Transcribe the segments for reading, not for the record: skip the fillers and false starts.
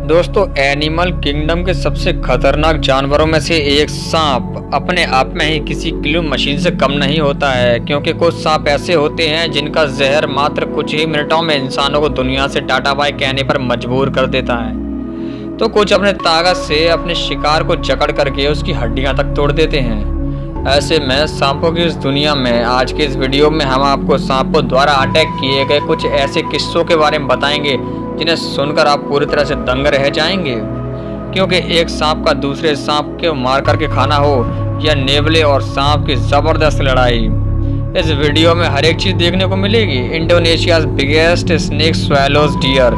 दोस्तों, animal kingdom के सबसे खतरनाक जानवरों में से एक सांप अपने आप में ही किसी किलो मशीन से कम नहीं होता है, क्योंकि कुछ सांप ऐसे होते हैं जिनका जहर मात्र कुछ ही मिनटों में इंसानों को दुनिया से टाटा बाय कहने पर मजबूर कर देता है। तो कुछ अपने ताकत से अपने शिकार को जकड़ करके उसकी हड्डियां तक तोड़ देते हैं। ऐसे में सांपों की इस दुनिया में आज के इस वीडियो में हम आपको सांपों द्वारा अटैक किए गए कुछ ऐसे किस्सों के बारे में बताएंगे जिन्हें सुनकर आप पूरी तरह से दंग रह जाएंगे। क्योंकि एक सांप का दूसरे सांप को मार करके खाना हो या नेवले और सांप की जबरदस्त लड़ाई, इस वीडियो में हर एक चीज देखने को मिलेगी। Indonesia biggest snake swallows deer.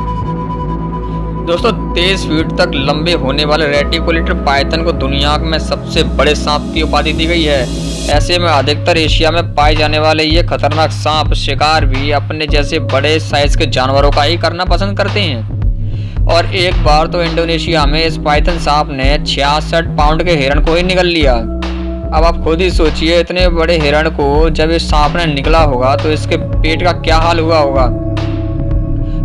दोस्तों, 23 फीट तक लंबे होने वाले रेटिकुलेटर पाइथन को दुनिया में सबसे बड़े सांप की उपाधि दी गई है। ऐसे में अधिकतर एशिया में पाए जाने वाले ये खतरनाक सांप शिकार भी अपने जैसे बड़े साइज के जानवरों का ही करना पसंद करते हैं। और एक बार तो इंडोनेशिया में इस पाइथन सांप ने 66 पाउंड के हिरण को ही निगल लिया। अब आप खुद ही सोचिए, इतने बड़े हिरण को जब इस सांप ने निकला होगा तो इसके पेट का क्या हाल हुआ होगा।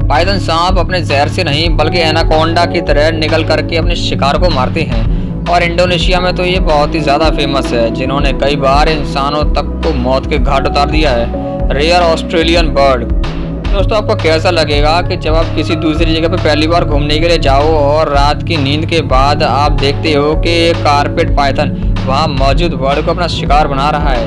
पाइथन सांप अपने जहर से नहीं बल्कि एनाकोंडा की तरह निकल करके अपने शिकार को मारते हैं। और इंडोनेशिया में तो ये बहुत ही ज़्यादा फेमस है, जिन्होंने कई बार इंसानों तक को मौत के घाट उतार दिया है। Rare Australian bird. दोस्तों, आपको कैसा लगेगा कि जब आप किसी दूसरी जगह पर पहली बार घूमने के लिए जाओ और रात की नींद के बाद आप देखते हो कि एक कारपेट पाइथन वहाँ मौजूद बर्ड को अपना शिकार बना रहा है,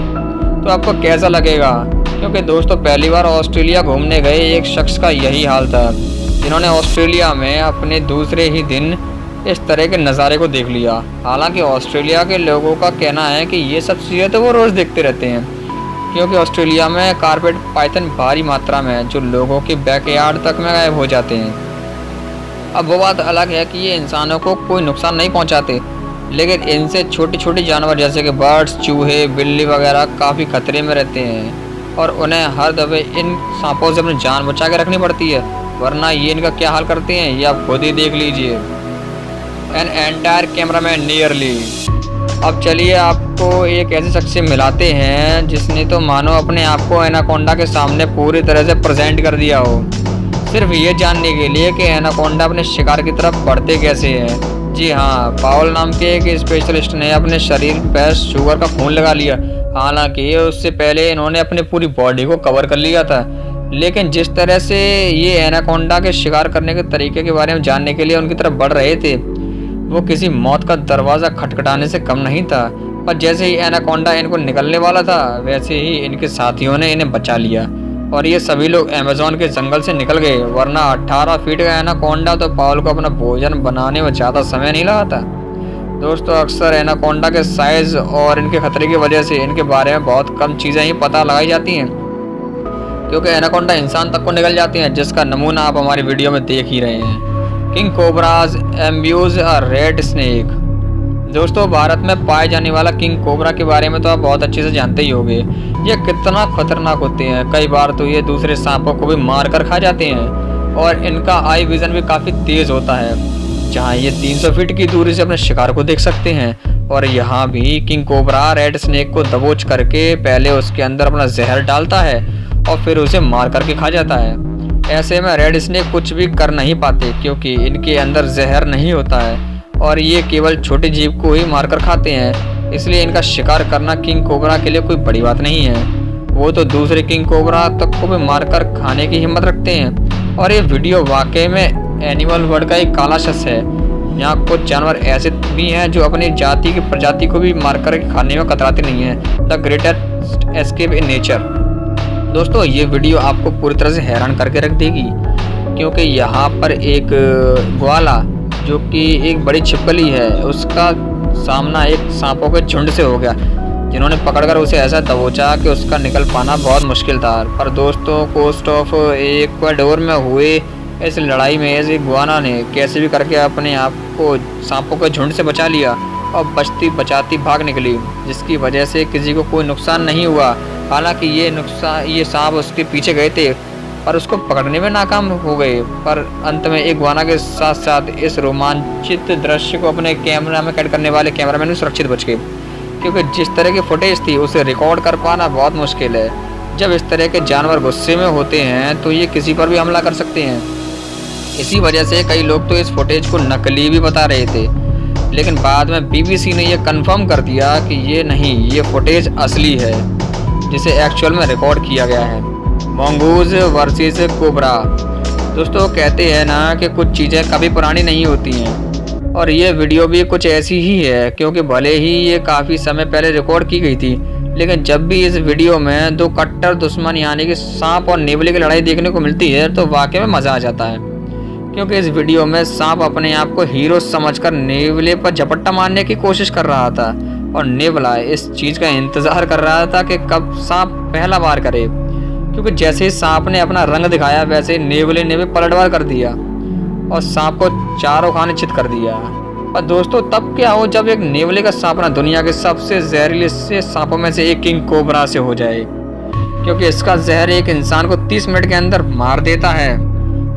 तो आपको कैसा लगेगा। क्योंकि दोस्तों, पहली बार ऑस्ट्रेलिया घूमने गए एक शख्स का यही हाल था, जिन्होंने ऑस्ट्रेलिया में अपने दूसरे ही दिन इस तरह के नज़ारे को देख लिया। हालांकि ऑस्ट्रेलिया के लोगों का कहना है कि ये सब चीज़ें तो वो रोज़ देखते रहते हैं, क्योंकि ऑस्ट्रेलिया में कारपेट पाइथन भारी मात्रा में है जो लोगों के बैकयार्ड तक में गायब हो जाते हैं। अब वो बात अलग है कि ये इंसानों को कोई नुकसान नहीं पहुंचाते, लेकिन इनसे छोटे छोटे जानवर जैसे कि बर्ड्स, चूहे, बिल्ली वगैरह काफ़ी खतरे में रहते हैं और उन्हें हर दफ़े इन सांपों से अपनी जान बचा के रखनी पड़ती है, वरना ये इनका क्या हाल करते हैं ये आप खुद ही देख लीजिए। An entire cameraman nearly. अब चलिए आपको एक ऐसे शख्स से मिलाते हैं जिसने तो मानो अपने आप को एनाकोंडा के सामने पूरी तरह से प्रेजेंट कर दिया हो, सिर्फ ये जानने के लिए कि एनाकोंडा अपने शिकार की तरफ बढ़ते कैसे हैं। जी हाँ, पाउल नाम के एक स्पेशलिस्ट ने अपने शरीर पर शुगर का खून लगा लिया। हालांकि उससे पहले इन्होंने अपनी पूरी बॉडी को कवर कर लिया था, लेकिन जिस तरह से ये एनाकोंडा के शिकार करने के तरीके के बारे में जानने के लिए उनकी तरफ बढ़ रहे थे, वो किसी मौत का दरवाज़ा खटखटाने से कम नहीं था। पर जैसे ही एनाकोंडा इनको निकलने वाला था, वैसे ही इनके साथियों ने इन्हें बचा लिया और ये सभी लोग अमेज़न के जंगल से निकल गए, वरना 18 फीट का एनाकोंडा तो पाउल को अपना भोजन बनाने में ज़्यादा समय नहीं लगा था। दोस्तों, अक्सर एनाकोंडा के साइज़ और इनके खतरे की वजह से इनके बारे में बहुत कम चीज़ें ही पता लगाई जाती हैं, क्योंकि एनाकोंडा इंसान तक को निकल जाती हैं, जिसका नमूना आप हमारी वीडियो में देख ही रहे हैं। किंग कोबराज एम्ब्यूज अ रेड स्नेक। दोस्तों, भारत में पाए जाने वाला किंग कोबरा के बारे में तो आप बहुत अच्छे से जानते ही होंगे। ये कितना खतरनाक होते हैं, कई बार तो ये दूसरे सांपों को भी मार कर खा जाते हैं और इनका आई विजन भी काफ़ी तेज़ होता है, जहाँ ये 300 फीट की दूरी से अपने शिकार को देख सकते हैं। और यहाँ भी किंग कोबरा रेड स्नेक को दबोच करके पहले उसके अंदर अपना जहर डालता है और फिर उसे मार करके खा जाता है। ऐसे में रेड स्नेक कुछ भी कर नहीं पाते, क्योंकि इनके अंदर जहर नहीं होता है और ये केवल छोटे जीव को ही मारकर खाते हैं, इसलिए इनका शिकार करना किंग कोबरा के लिए कोई बड़ी बात नहीं है। वो तो दूसरे किंग कोबरा तक को भी मारकर खाने की हिम्मत रखते हैं। और ये वीडियो वाकई में एनिमल वर्ल्ड का एक काला शख्स है। यहाँ कुछ जानवर ऐसे भी हैं जो अपनी जाति की प्रजाति को भी मारकर खाने में कतराते नहीं हैं। The greatest escape in nature. दोस्तों, ये वीडियो आपको पूरी तरह से हैरान करके रख देगी, क्योंकि यहाँ पर एक ग्वाला जो कि एक बड़ी छिपकली है, उसका सामना एक सांपों के झुंड से हो गया, जिन्होंने पकड़कर उसे ऐसा दबोचा कि उसका निकल पाना बहुत मुश्किल था। पर दोस्तों, कोस्ट ऑफ इक्वाडोर में हुए इस लड़ाई में इस ग्वाना ने कैसे भी करके अपने आप को सांपों के झुंड से बचा लिया और बचती बचाती भाग निकली, जिसकी वजह से किसी को कोई नुकसान नहीं हुआ। हालांकि ये सांप उसके पीछे गए थे पर उसको पकड़ने में नाकाम हो गए। पर अंत में एक ग्वाना के साथ साथ इस रोमांचित दृश्य को अपने कैमरा में कैद करने वाले कैमरामैन भी सुरक्षित बच गए, क्योंकि जिस तरह की फुटेज थी उसे रिकॉर्ड कर पाना बहुत मुश्किल है। जब इस तरह के जानवर गुस्से में होते हैं तो ये किसी पर भी हमला कर सकते हैं। इसी वजह से कई लोग तो इस फुटेज को नकली भी बता रहे थे, लेकिन बाद में बीबीसी ने यह कंफर्म कर दिया कि ये नहीं, ये फुटेज असली है जिसे एक्चुअल में रिकॉर्ड किया गया है। Mongoose versus cobra. दोस्तों कहते हैं ना कि कुछ चीज़ें कभी पुरानी नहीं होती हैं, और ये वीडियो भी कुछ ऐसी ही है, क्योंकि भले ही ये काफ़ी समय पहले रिकॉर्ड की गई थी, लेकिन जब भी इस वीडियो में दो कट्टर दुश्मन यानी कि सांप और नेवले की लड़ाई देखने को मिलती है तो वाकई में मज़ा आ जाता है। क्योंकि इस वीडियो में सांप अपने आप को हीरो समझकर नेवले पर झपट्टा मारने की कोशिश कर रहा था, और नेवला इस चीज़ का इंतज़ार कर रहा था कि कब सांप पहला वार करे, क्योंकि जैसे ही सांप ने अपना रंग दिखाया वैसे ही नेवले ने भी पलटवार कर दिया और सांप को चारों खाने चित कर दिया। और दोस्तों तब क्या हो जब एक नेवले का सांप दुनिया के सबसे जहरीले से सांपों में से एक किंग कोबरा से हो जाए, क्योंकि इसका जहर एक इंसान को 30 मिनट के अंदर मार देता है।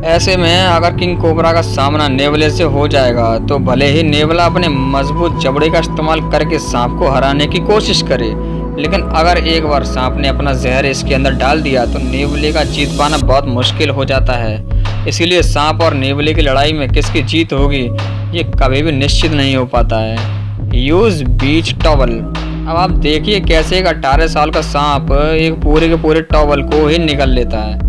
ऐसे में अगर किंग कोबरा का सामना नेवले से हो जाएगा तो भले ही नेवला अपने मजबूत जबड़े का इस्तेमाल करके सांप को हराने की कोशिश करे, लेकिन अगर एक बार सांप ने अपना जहर इसके अंदर डाल दिया तो नेवले का जीत पाना बहुत मुश्किल हो जाता है। इसीलिए सांप और नेवले की लड़ाई में किसकी जीत होगी ये कभी भी निश्चित नहीं हो पाता है। यूज बीच टॉवल। अब आप देखिए कैसे एक 18 साल का सांप एक पूरे के पूरे टॉवल को ही निगल लेता है।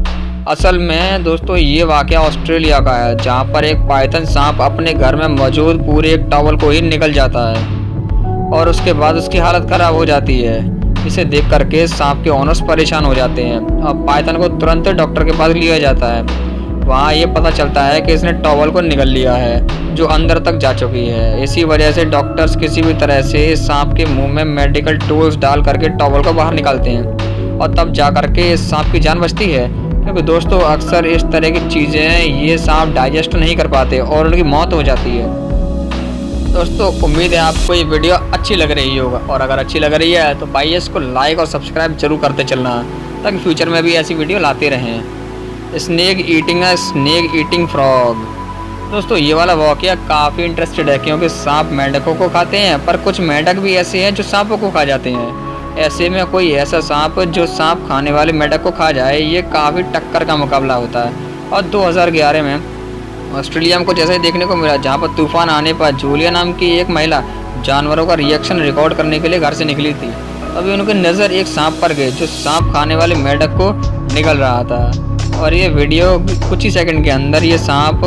असल में दोस्तों ये वाकया ऑस्ट्रेलिया का है, जहाँ पर एक पाइथन सांप अपने घर में मौजूद पूरे एक टॉवल को ही निगल जाता है और उसके बाद उसकी हालत खराब हो जाती है। इसे देख करके सांप के ओनर्स परेशान हो जाते हैं और पाइथन को तुरंत डॉक्टर के पास लिया जाता है। वहाँ ये पता चलता है कि इसने टॉवल को निगल लिया है जो अंदर तक जा चुकी है। इसी वजह से डॉक्टर्स किसी भी तरह से सांप के मुंह में मेडिकल टूल्स डाल करके टॉवल को बाहर निकालते हैं और तब जा करके इस सांप की जान बचती है। क्योंकि दोस्तों अक्सर इस तरह की चीज़ें ये सांप डाइजेस्ट नहीं कर पाते और उनकी मौत हो जाती है। दोस्तों उम्मीद है आपको ये वीडियो अच्छी लग रही होगा, और अगर अच्छी लग रही है तो भाई इसको लाइक और सब्सक्राइब जरूर करते चलना ताकि फ्यूचर में भी ऐसी वीडियो लाते रहें। Snake eating frog. दोस्तों ये वाला वाकया काफ़ी इंटरेस्टेड है, क्योंकि सांप मेंढकों को खाते हैं, पर कुछ मेंढक भी ऐसे हैं जो सांपों को खा जाते हैं। ऐसे में कोई ऐसा सांप जो सांप खाने वाले मेंढक को खा जाए, ये काफ़ी टक्कर का मुकाबला होता है। और 2011 में ऑस्ट्रेलिया में कुछ ऐसा ही देखने को मिला, जहाँ पर तूफान आने पर जूलिया नाम की एक महिला जानवरों का रिएक्शन रिकॉर्ड करने के लिए घर से निकली थी। तभी उनकी नज़र एक सांप पर गई जो सांप खाने वाले मेंढक को निगल रहा था, और ये वीडियो कुछ ही सेकंड के अंदर ये सांप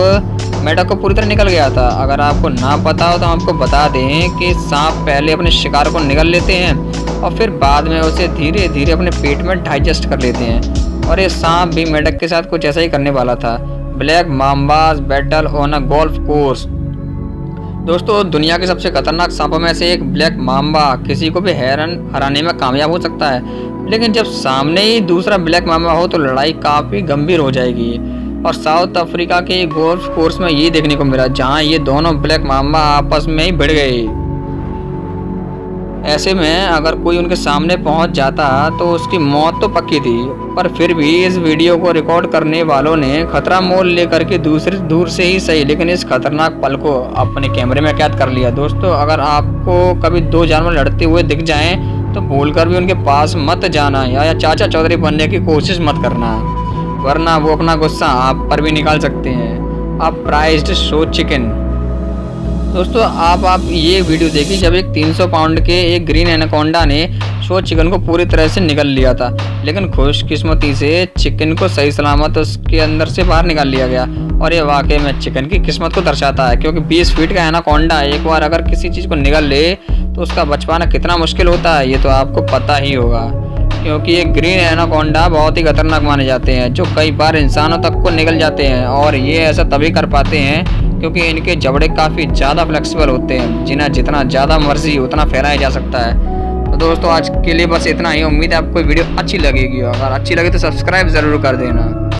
मेंढक को पूरी तरह निकल गया था। अगर आपको ना पता हो तो हम आपको बता दें कि सांप पहले अपने शिकार को निगल लेते हैं और फिर बाद में उसे धीरे धीरे अपने पेट में डाइजेस्ट कर लेते हैं, और ये सांप भी मेंढक के साथ कुछ ऐसा ही करने वाला था। Black mambas battle on a golf course. दोस्तों दुनिया के सबसे खतरनाक सांपों में से एक ब्लैक माम्बा किसी को भी हराने में कामयाब हो सकता है, लेकिन जब सामने ही दूसरा ब्लैक माम्बा हो तो लड़ाई काफ़ी गंभीर हो जाएगी। और साउथ अफ्रीका के गोल्फ कोर्स में ये देखने को मिला, जहां ये दोनों ब्लैक माम्बा आपस में ही भिड़ गए। ऐसे में अगर कोई उनके सामने पहुंच जाता तो उसकी मौत तो पक्की थी, पर फिर भी इस वीडियो को रिकॉर्ड करने वालों ने खतरा मोल लेकर के दूर से ही सही, लेकिन इस खतरनाक पल को अपने कैमरे में कैद कर लिया। दोस्तों अगर आपको कभी दो जानवर लड़ते हुए दिख जाएं तो भूलकर भी उनके पास मत जाना या चाचा चौधरी बनने की कोशिश मत करना, वरना वो अपना गुस्सा आप पर भी निकाल सकते हैं। अब प्राइज्ड शो चिकन। दोस्तों आप ये वीडियो देखिए जब एक 300 पाउंड के एक ग्रीन एनाकोंडा ने शो चिकन को पूरी तरह से निगल लिया था, लेकिन खुशकिस्मती से चिकन को सही सलामत उसके अंदर से बाहर निकाल लिया गया। और ये वाकई में चिकन की किस्मत को दर्शाता है, क्योंकि 20 फीट का एनाकोंडा एक बार अगर किसी चीज़ को निगल ले तो उसका बच पाना कितना मुश्किल होता है ये तो आपको पता ही होगा। क्योंकि ये ग्रीन एनाकोंडा बहुत ही खतरनाक माने जाते हैं, जो कई बार इंसानों तक को निगल जाते हैं, और ये ऐसा तभी कर पाते हैं क्योंकि इनके जबड़े काफ़ी ज़्यादा फ्लेक्सिबल होते हैं, जिन्हें जितना ज़्यादा मर्जी उतना फैलाया जा सकता है। तो दोस्तों आज के लिए बस इतना ही। उम्मीद है आपको वीडियो अच्छी लगेगी, अगर अच्छी लगे तो सब्सक्राइब ज़रूर कर देना।